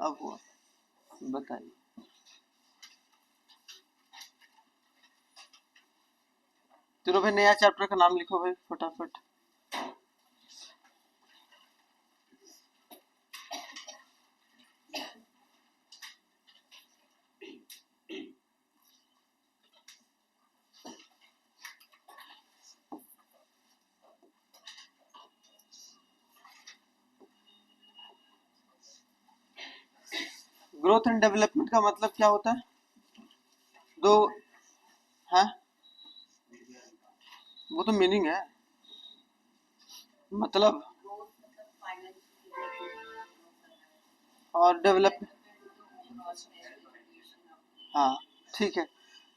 अब हुआ, बताइए। चलो भाई नया चैप्टर का नाम लिखो भाई फटाफट। ग्रोथ एंड डेवलपमेंट का मतलब क्या होता है? दो है, वो तो मीनिंग है, मतलब और डेवलप। हाँ ठीक है।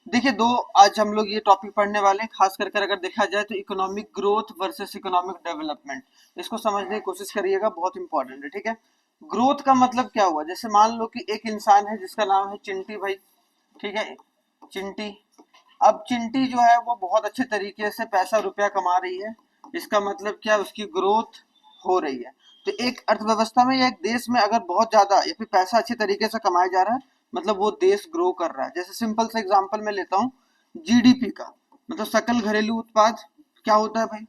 देखिए दो, आज हम लोग ये टॉपिक पढ़ने वाले हैं, खास कर अगर देखा जाए तो economic growth versus economic development, इसको समझने की कोशिश करिएगा, बहुत इंपॉर्टेंट है। ठीक है, ग्रोथ का मतलब क्या हुआ? जैसे मान लो कि एक इंसान है जिसका नाम है चिंटी भाई, ठीक है, चिंटी। अब चिंटी जो है वो बहुत अच्छे तरीके से पैसा रुपया कमा रही है, इसका मतलब क्या, उसकी ग्रोथ हो रही है। तो एक अर्थव्यवस्था में या एक देश में अगर बहुत ज्यादा या फिर पैसा अच्छे तरीके से कमाया जा रहा है, मतलब वो देश ग्रो कर रहा है। जैसे सिंपल सा एग्जांपल मैं लेता हूँ, जीडीपी का मतलब सकल घरेलू उत्पाद क्या होता है भाई?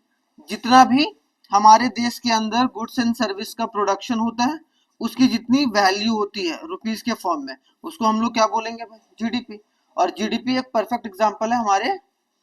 जितना भी हमारे देश के अंदर गुड्स एंड सर्विस का प्रोडक्शन होता है, उसकी जितनी वैल्यू होती है रुपीस के फॉर्म में, उसको हम लोग क्या बोलेंगे भाई? जीडीपी। और जीडीपी एक परफेक्ट एग्जांपल है हमारे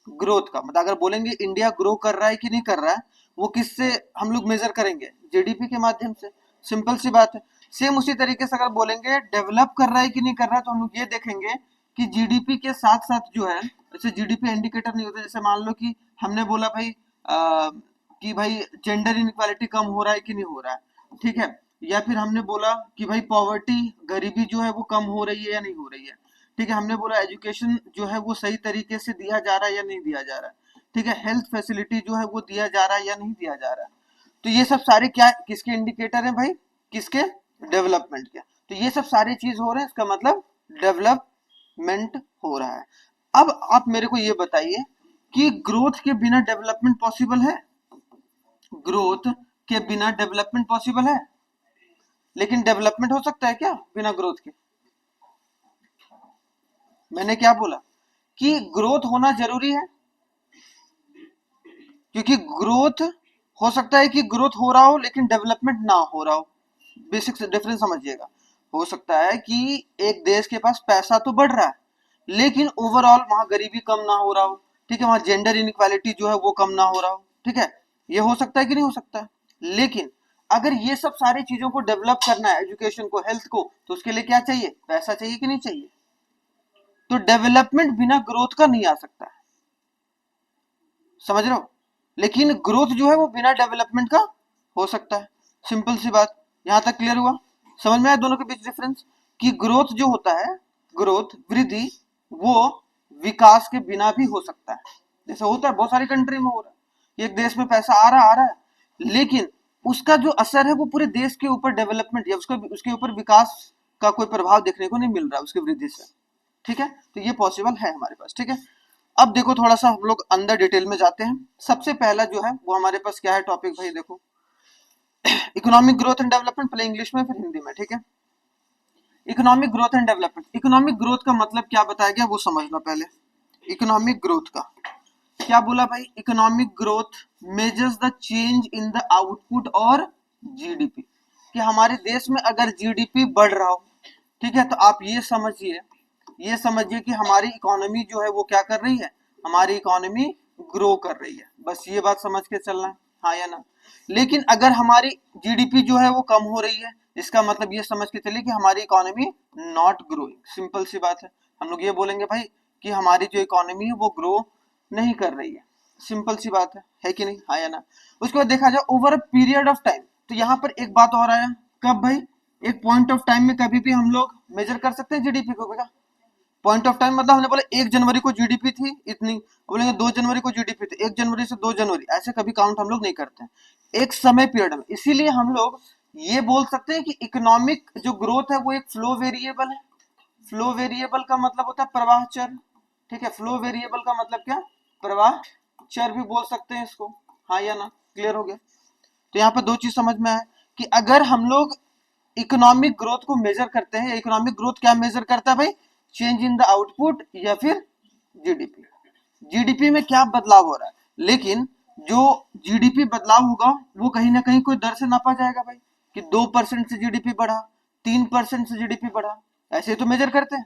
ग्रोथ का। मतलब अगर बोलेंगे इंडिया ग्रो कर रहा है कि नहीं कर रहा है, वो किससे हम लोग मेजर करेंगे? जीडीपी के माध्यम से। सिंपल सी बात है। सेम उसी तरीके से अगर बोलेंगे डेवलप कर रहा है कि नहीं कर रहा है, तो हम लोग ये देखेंगे कि जीडीपी के साथ साथ जो है, जैसे जीडीपी इंडिकेटर नहीं होता, जैसे मान लो कि हमने बोला भाई कि भाई जेंडर इनक्वालिटी कम हो रहा है कि नहीं हो रहा है, ठीक है, या फिर हमने बोला कि भाई पॉवर्टी, गरीबी जो है वो कम हो रही है या नहीं हो रही है, ठीक है, हमने बोला एजुकेशन जो है वो सही तरीके से दिया जा रहा है या नहीं दिया जा रहा है, ठीक है, हेल्थ फैसिलिटी जो है वो दिया जा रहा है या नहीं दिया जा रहा है। तो ये सब सारे क्या किसके इंडिकेटर हैं भाई? किसके? डेवलपमेंट के। तो ये सब सारी चीज हो रहे हैं, इसका मतलब डेवलपमेंट हो रहा है। अब आप मेरे को ये बताइए कि ग्रोथ के बिना डेवलपमेंट पॉसिबल है? ग्रोथ के बिना डेवलपमेंट पॉसिबल है, लेकिन डेवलपमेंट हो सकता है क्या बिना ग्रोथ के? मैंने क्या बोला कि ग्रोथ होना जरूरी है, क्योंकि ग्रोथ हो सकता है कि ग्रोथ हो रहा हो लेकिन डेवलपमेंट ना हो रहा हो। बेसिक डिफरेंस समझिएगा। हो सकता है कि एक देश के पास पैसा तो बढ़ रहा है लेकिन ओवरऑल वहां गरीबी कम ना हो रहा हो, ठीक है, वहां जेंडर इनक्वालिटी जो है वो कम ना हो रहा हो, ठीक है, ये हो सकता है कि नहीं हो सकता है? लेकिन अगर ये सब सारी चीजों को डेवलप करना है, एजुकेशन को, हेल्थ को, तो उसके लिए क्या चाहिए? पैसा चाहिए कि नहीं चाहिए? तो डेवलपमेंट बिना ग्रोथ का नहीं आ सकता है, समझ रहे हो? लेकिन ग्रोथ जो है वो बिना डेवलपमेंट का हो सकता है। सिंपल सी बात, यहां तक क्लियर हुआ? समझ में आया दोनों के बीच डिफरेंस? कि ग्रोथ जो होता है, ग्रोथ वृद्धि, वो विकास के बिना भी हो सकता है। जैसे होता है बहुत सारी कंट्री में हो रहा है, एक देश में पैसा आ रहा है लेकिन उसका जो असर है वो पूरे देश के ऊपर डेवलपमेंट या उसका उसके ऊपर विकास का कोई प्रभाव देखने को नहीं मिल रहा है उसकी वृद्धि से, ठीक है, तो ये पॉसिबल है हमारे पास, ठीक है। अब देखो थोड़ा सा हम लोग अंदर डिटेल में जाते हैं। सबसे पहला जो है वो हमारे पास क्या है टॉपिक भाई? देखो, इकोनॉमिक ग्रोथ एंड डेवलपमेंट, पहले इंग्लिश में फिर हिंदी में, ठीक है। Economic growth and development, economic growth का मतलब क्या बताया गया वो समझना पहले। इकोनॉमिक ग्रोथ का क्या बोला भाई? Economic growth measures the change in the output और जीडीपी, कि हमारे देश में अगर जीडीपी बढ़ रहा हो, ठीक है, तो आप ये समझिए कि हमारी इकोनॉमी जो है वो क्या कर रही है? हमारी इकोनॉमी ग्रो कर रही है, बस ये बात समझ के चलना है, हाँ या ना। लेकिन अगर हमारी जीडीपी जो है वो कम हो रही है, इसका मतलब ये समझ के चलिए कि हमारी इकोनॉमी नॉट ग्रोइंग। सिंपल सी बात है, हम लोग ये बोलेंगे भाई कि हमारी जो इकोनॉमी है वो ग्रो नहीं कर रही है। सिंपल सी बात है कि नहीं, हाँ या ना। उसके बाद देखा जाए over a period of time, तो यहाँ पर एक बात और आया, कब भाई? एक पॉइंट ऑफ टाइम में कभी भी हम लोग मेजर कर सकते हैं जीडीपी को बेटा। पॉइंट ऑफ टाइम मतलब हमने बोला 1 जनवरी को जीडीपी थी इतनी, बोलेंगे 2 जनवरी को जीडीपी थी, 1 जनवरी से 2 जनवरी, ऐसे कभी काउंट हम लोग नहीं करते हैं, एक समय पीरियड में। इसीलिए हम लोग ये बोल सकते हैं कि इकोनॉमिक जो ग्रोथ है वो एक फ्लो वेरिएबल है। फ्लो वेरिएबल का मतलब होता है प्रवाह चर, ठीक है, फ्लो वेरिएबल का मतलब क्या? प्रवाह चर भी बोल सकते हैं इसको, हाँ या ना। क्लियर हो गया? तो यहाँ पर दो चीज समझ में आया कि अगर हम लोग इकोनॉमिक ग्रोथ को मेजर करते हैं। इकोनॉमिक ग्रोथ क्या मेजर करता है भाई? चेंज इन द आउटपुट या फिर जीडीपी। जीडीपी में क्या बदलाव हो रहा है, लेकिन जो जीडीपी बदलाव होगा वो कहीं ना कहीं कोई दर से नापा जाएगा भाई, कि 2% से जीडीपी बढ़ा, 3% से जीडीपी बढ़ा, ऐसे तो मेजर करते हैं।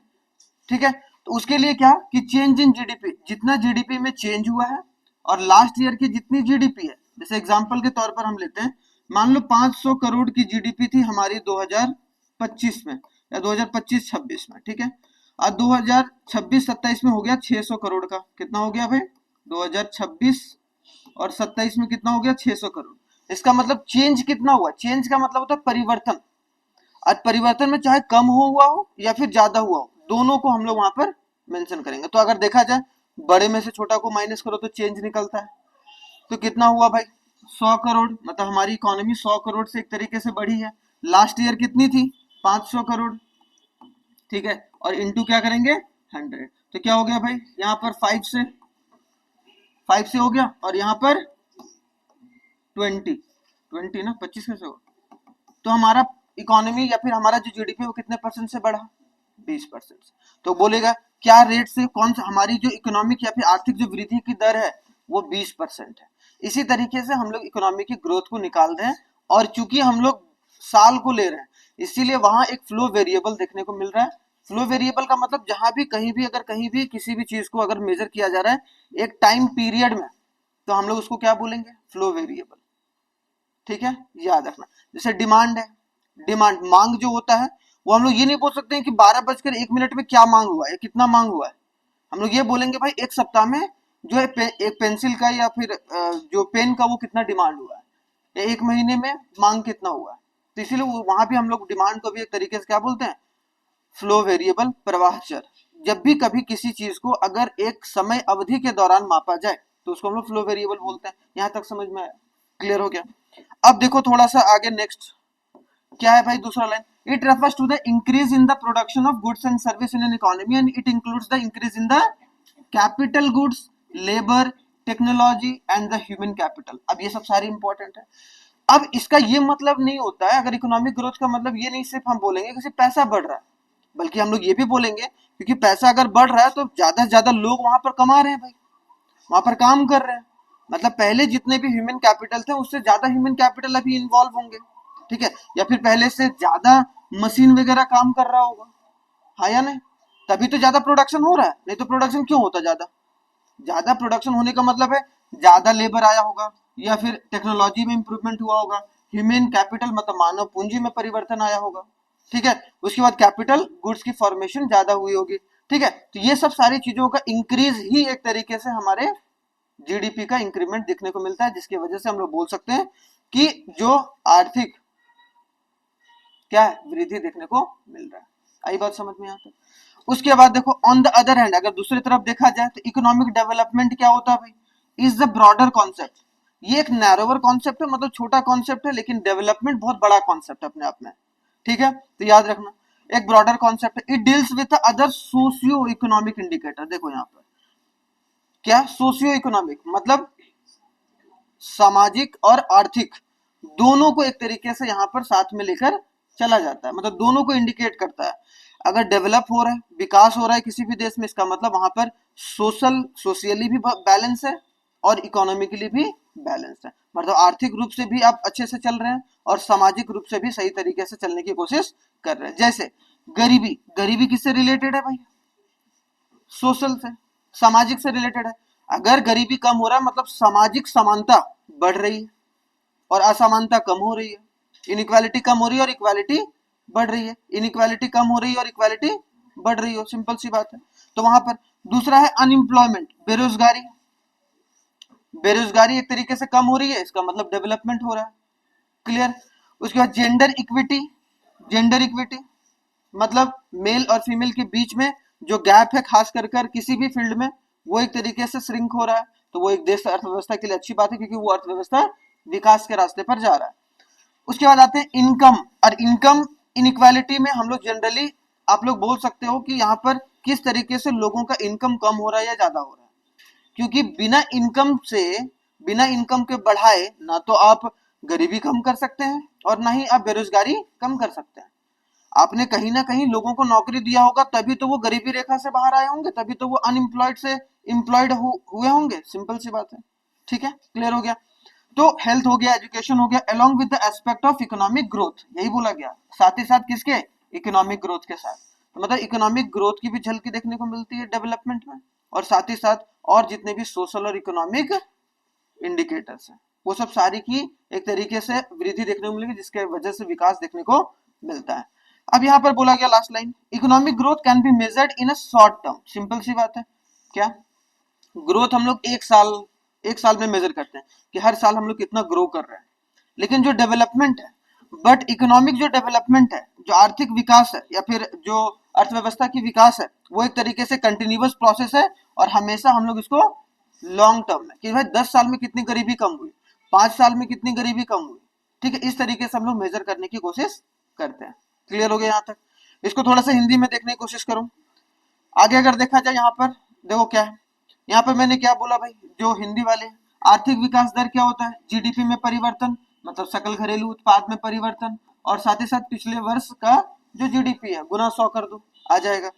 ठीक है, तो उसके लिए क्या कि चेंज इन जीडीपी, जितना जीडीपी में चेंज हुआ है और लास्ट ईयर की जितनी जीडीपी है, जैसे एग्जांपल के तौर पर हम लेते हैं, मान लो 500 करोड़ की जीडीपी थी हमारी 2025 में या 2025-26 में। ठीक है, आज 2026-27 में हो गया 600 करोड़ का। कितना हो गया भाई? 2026 और 27 में कितना हो गया? 600 करोड़। इसका मतलब चेंज कितना हुआ? चेंज का मतलब होता है परिवर्तन। आज परिवर्तन में चाहे कम हुआ हो या फिर ज्यादा हुआ हो, दोनों को हम लोग वहां पर मेंशन करेंगे। तो अगर देखा जाए बड़े में से छोटा को माइनस करो तो चेंज निकलता है। तो कितना हुआ भाई? 100 करोड़। मतलब हमारी इकोनॉमी 100 करोड़ से एक तरीके से बढ़ी है। लास्ट ईयर कितनी थी? 500 करोड़। ठीक है, और इंटू क्या करेंगे? 100। तो क्या हो गया भाई? यहाँ पर 5 से हो गया, और यहाँ पर 20 ना, 25 कैसे हो? तो हमारा इकोनॉमी या फिर हमारा जो जीडीपी वो कितने परसेंट से बढ़ा? 20% से। तो बोलेगा क्या रेट से, कौन सा हमारी जो इकोनॉमिक या फिर आर्थिक जो वृद्धि की दर है वो 20% है। इसी तरीके से हम लोग इकोनॉमी की ग्रोथ को निकाल रहे हैं, और चूंकि हम लोग साल को ले रहे हैं इसीलिए वहां एक फ्लो वेरिएबल देखने को मिल रहा है। फ्लो वेरिएबल का मतलब जहां भी कहीं भी अगर कहीं भी किसी भी चीज को अगर मेजर किया जा रहा है एक टाइम पीरियड में, तो हम लोग उसको क्या बोलेंगे? Flow variable. ठीक है, याद रखना। जैसे डिमांड है, डिमांड मांग जो होता है वो हम लोग ये नहीं बोल सकते हैं कि 12:01 में क्या मांग हुआ है, कितना मांग हुआ है। हम लोग ये बोलेंगे भाई एक सप्ताह में जो है एक पेंसिल का या फिर जो पेन का वो कितना डिमांड हुआ है, या एक महीने में मांग कितना हुआ है। तो इसीलिए वहां भी हम लोग डिमांड को भी एक तरीके से क्या बोलते हैं? फ्लो वेरिएबल, प्रवाह चर। जब भी कभी किसी चीज को अगर एक समय अवधि के दौरान मापा जाए तो उसको हम लोग फ्लो वेरिएबल बोलते हैं। यहां तक समझ में आया? क्लियर हो गया? अब देखो थोड़ा सा आगे नेक्स्ट क्या है भाई? दूसरा line, it refers to the increase in the production of goods and service in an economy and it includes the increase in the capital goods, labour, technology and the human capital. अब ये सब सारी important है। अब इसका ये मतलब नहीं होता है, अगर इकोनॉमिक ग्रोथ का मतलब ये नहीं सिर्फ हम बोलेंगे कि सिर्फ पैसा बढ़ रहा है, बल्कि हम लोग ये भी बोलेंगे क्योंकि पैसा अगर बढ़ रहा है तो ज्यादा से ज्यादा लोग वहां पर कमा रहे हैं भाई, वहां पर काम कर रहे हैं। मतलब पहले जितने भी ह्यूमन कैपिटल थे उससे ज्यादा ह्यूमन कैपिटल अभी इन्वॉल्व होंगे। ठीक है, या फिर पहले से ज्यादा मशीन वगैरह काम कर रहा होगा। हाँ या नहीं? तभी तो ज्यादा प्रोडक्शन हो रहा है, नहीं तो प्रोडक्शन क्यों होता? ज्यादा ज्यादा प्रोडक्शन होने का मतलब है ज्यादा लेबर आया होगा, या फिर टेक्नोलॉजी में इंप्रूवमेंट हुआ होगा, ह्यूमन कैपिटल मतलब मानव पूंजी में परिवर्तन आया होगा। ठीक है, उसके बाद कैपिटल गुड्स की फॉर्मेशन ज्यादा हुई होगी। ठीक है, तो ये सब सारी चीजों का इंक्रीज ही एक तरीके से हमारे जीडीपी का इंक्रीमेंट देखने को मिलता है, जिसकी वजह से हम लोग बोल सकते हैं कि जो आर्थिक क्या है? वृद्धि देखने को मिल रहा है। आई बात समझ में? आता है। उसके बाद देखो ऑन द अदर हैंड, अगर दूसरी तरफ देखा जाए तो इकोनॉमिक डेवलपमेंट क्या होता है भाई? Is the broader concept. ये एक नैरोवर कॉन्सेप्ट है, मतलब छोटा कॉन्सेप्ट है, लेकिन डेवलपमेंट बहुत बड़ा कॉन्सेप्ट है अपने आप में। ठीक है, तो याद रखना एक ब्रॉडर कॉन्सेप्ट है। It deals with other socio economic indicator. देखो यहाँ पर क्या सोशियो इकोनॉमिक मतलब सामाजिक और आर्थिक दोनों को एक तरीके से यहाँ पर साथ में लेकर चला जाता है, मतलब दोनों को इंडिकेट करता है। अगर डेवलप हो रहा है, विकास हो रहा है किसी भी देश में, इसका मतलब वहां पर सोशियली भी बैलेंस है और इकोनॉमिकली भी बैलेंस है। मतलब आर्थिक रूप से भी आप अच्छे से चल रहे हैं और सामाजिक रूप से भी सही तरीके से चलने की कोशिश कर रहे हैं। जैसे गरीबी, गरीबी किससे रिलेटेड है भाई? सोशल से, सामाजिक से रिलेटेड है। अगर गरीबी कम हो रहा है मतलब सामाजिक समानता बढ़ रही है और असमानता कम हो रही है। इनइक्वालिटी कम हो रही है और इक्वालिटी बढ़ रही है, इनइक्वालिटी कम हो रही है और इक्वालिटी बढ़ रही हो, सिंपल सी बात है। तो वहां पर दूसरा है अनएम्प्लॉयमेंट, बेरोजगारी। बेरोजगारी एक तरीके से कम हो रही है, इसका मतलब डेवलपमेंट हो रहा है। क्लियर? उसके बाद जेंडर इक्विटी। जेंडर इक्विटी मतलब मेल और फीमेल के बीच में जो गैप है खास कर किसी भी फील्ड में, वो एक तरीके से श्रिंक हो रहा है। तो वो एक देश अर्थव्यवस्था के लिए अच्छी बात है, क्योंकि वो अर्थव्यवस्था विकास के रास्ते पर जा रहा है। उसके बाद आते हैं इनकम, और इनकम इनइक्वालिटी में हम लोग जनरली आप लोग बोल सकते हो कि यहाँ पर किस तरीके से लोगों का इनकम कम हो रहा है या ज्यादा हो रहा है। क्योंकि बिना इनकम के बढ़ाए ना तो आप गरीबी कम कर सकते हैं और ना ही आप बेरोजगारी कम कर सकते हैं। आपने कहीं ना कहीं लोगों को नौकरी दिया होगा, तभी तो वो गरीबी रेखा से बाहर आए होंगे, तभी तो वो अनएम्प्लॉयड से एम्प्लॉयड हुए होंगे। सिंपल सी बात है। ठीक है, क्लियर हो गया। तो हेल्थ हो गया, एजुकेशन हो गया, along with the aspect of economic growth, यही बोला गया, साथ ही साथ किसके, इकोनॉमिक ग्रोथ के साथ। तो मतलब इकोनॉमिक ग्रोथ की भी झलकी देखने को मिलती है डेवलपमेंट में, और साथ ही साथ और जितने भी सोशल और इकोनॉमिक इंडिकेटर्स हैं, वो सब सारी की एक तरीके से वृद्धि देखने को मिलेगी, जिसके वजह से विकास देखने को मिलता है। अब यहाँ पर बोला गया last line, economic growth can be measured in a short term. Simple सी बात है, क्या ग्रोथ हम लोग एक साल में मेजर करते हैं कि हर साल हम लोग कितना ग्रो कर रहे हैं। लेकिन जो डेवलपमेंट है, बट इकोनॉमिक जो डेवलपमेंट है, जो आर्थिक विकास है या फिर जो अर्थव्यवस्था की विकास है, वो एक तरीके से कंटिन्यूअस प्रोसेस है, और हमेशा हम लोग इसको लॉन्ग टर्म में, कि भाई 10 साल में कितनी गरीबी कम हुई, 5 साल में कितनी गरीबी कम हुई। ठीक है, इस तरीके से हम लोग मेजर करने की कोशिश करते हैं। क्लियर हो गया यहाँ तक। इसको थोड़ा सा हिंदी में देखने की कोशिश करूं। आगे अगर देखा जाए यहाँ पर, देखो क्या है, यहाँ पर मैंने क्या बोला भाई, जो हिंदी वाले, आर्थिक विकास दर क्या होता है, जीडीपी में परिवर्तन, मतलब सकल घरेलू उत्पाद में परिवर्तन, और साथ ही साथ पिछले वर्ष का जो जीडीपी है गुना 100 कर दो, आ जाएगा।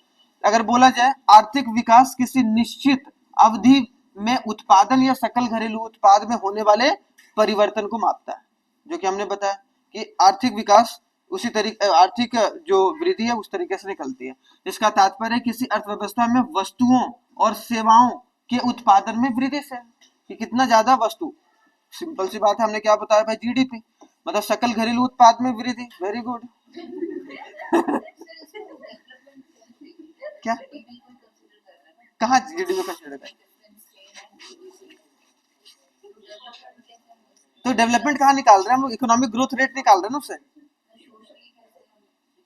अगर बोला जाए आर्थिक विकास किसी निश्चित अवधि में उत्पादन या सकल घरेलू उत्पाद में होने वाले परिवर्तन को मापता है, जो कि हमने बताया कि आर्थिक विकास उसी तरीके, आर्थिक जो वृद्धि है उस तरीके से निकलती है। इसका तात्पर्य किसी अर्थव्यवस्था में वस्तुओं और सेवाओं के उत्पादन में वृद्धि से, कि कितना ज्यादा वस्तु। सिंपल सी बात है, हमने क्या बताया भाई, जीडीपी, मतलब सकल घरेलू उत्पाद में वृद्धि। Very good. क्या, कहाँ जीडीपी को कंसिडर करें, तो डेवलपमेंट कहाँ निकाल रहे हैं हम लोग, इकोनॉमिक ग्रोथ रेट निकाल रहे हैं ना उससे,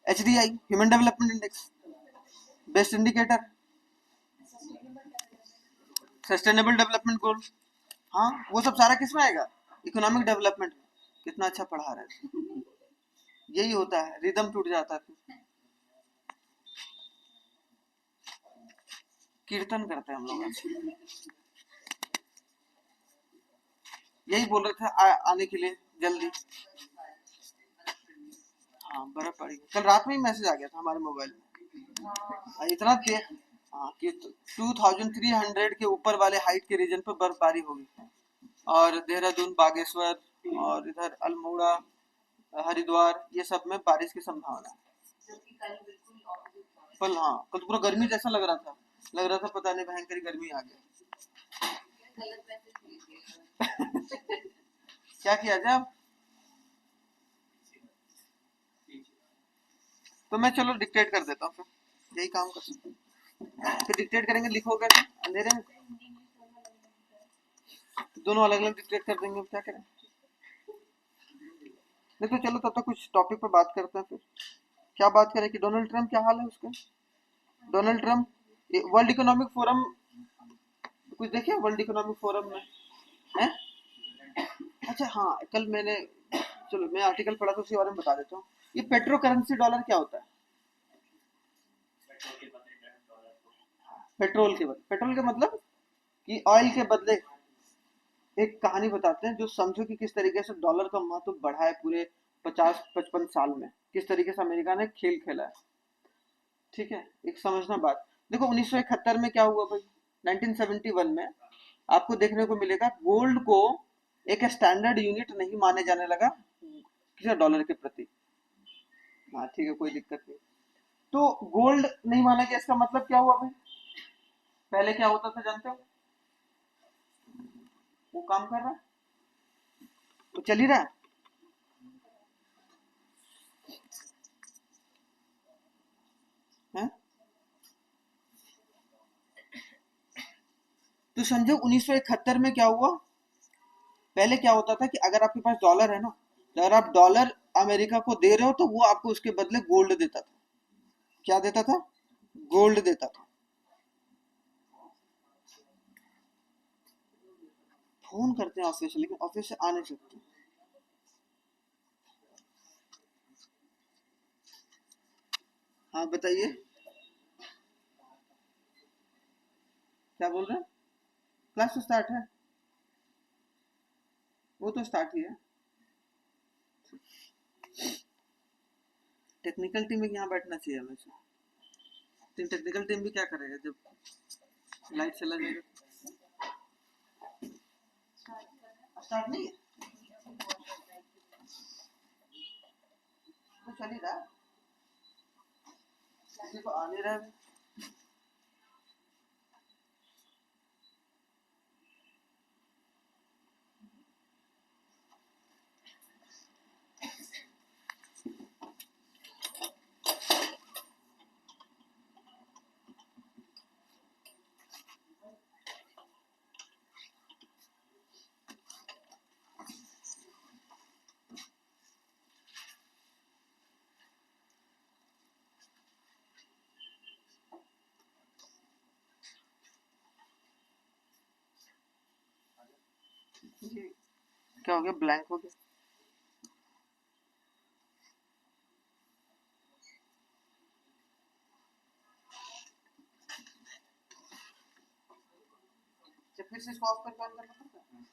HDI, human development index, best indicator, sustainable development goal. हाँ, वो सब सारा किस में आएगा, इकोनॉमिक डेवलपमेंट में। कितना अच्छा पढ़ा रहे हैं, यही होता है, रिदम टूट जाता है फिर। कीर्तन करते हैं हम लोग आज। यही बोल रहे थे आने के लिए जल्दी। हाँ, बर्फ पड़ी, कल रात में ही मैसेज आ गया था हमारे मोबाइल में। इतना देर, हाँ, कि 2300 के ऊपर वाले हाइट के रीजन पर बर्फबारी होगी, और देहरादून, बागेश्वर और इधर अल्मोड़ा, हरिद्वार, ये सब में बारिश की संभावना है। कल, हाँ, कल तो पूरा गर्मी जैसा लग रहा था पता नहीं भयंकर गर्मी आ गया। क्या किया जाए अब, तो मैं चलो डिक्टेट कर देता हूँ, फिर यही काम कर सकते हैं, फिर डिक्टेट करेंगे, लिखोगे अंधेरे में, दोनों अलग अलग डिक्टेट कर देंगे, क्या करें। देखो चलो, तब तक कुछ टॉपिक पर बात करते हैं फिर। क्या बात करें कि डोनाल्ड ट्रम्प क्या हाल है उसका, Donald Trump world economic forum, कुछ देखिए वर्ल्ड इकोनॉमिक फोरम में है। अच्छा हाँ, कल मैंने, चलो मैं आर्टिकल पढ़ा था उसके बारे में बता देता हूँ। ये पेट्रो करेंसी डॉलर क्या होता है, पेट्रोल के मतलब कि ऑयल के बदले, एक कहानी बताते हैं जो समझो कि किस तरीके से डॉलर का महत्व बढ़ा है पूरे 50-55 साल में, किस तरीके से अमेरिका ने खेल खेला है। ठीक है, एक समझना बात। देखो 1971 में क्या हुआ भाई, 1971 में आपको देखने को मिलेगा गोल्ड को एक स्टैंडर्ड यूनिट नहीं माने जाने लगा किसी डॉलर के प्रति। हाँ ठीक है, कोई दिक्कत नहीं। तो गोल्ड नहीं माना गया, इसका मतलब क्या हुआ भाई, पहले क्या होता था जानते हो, वो काम कर रहा है, तो चल ही रहा है। तो समझो 1971 में क्या हुआ, पहले क्या होता था कि अगर आपके पास डॉलर है ना, तो अगर आप डॉलर अमेरिका को दे रहे हो तो वो आपको उसके बदले गोल्ड देता था। क्या देता था, गोल्ड देता था। फोन करते हैं ऑफिस से, लेकिन ऑफिस से आ नहीं सकते। हाँ बताइए, क्या बोल रहे हैं, क्लास तो स्टार्ट है, वो तो स्टार्ट ही है। टेक्निकल टीम में यहाँ बैठना चाहिए हमेशा। तो टेक्निकल टीम भी क्या करेगा जब लाइट चला जाएगा? स्टार्ट नहीं है तो चल ही रहा, किसी को आ नहीं रहा है। क्या हो गया, ब्लैंक हो गया? फिर से इसको ऑफ करके ऑन करना पड़ता है।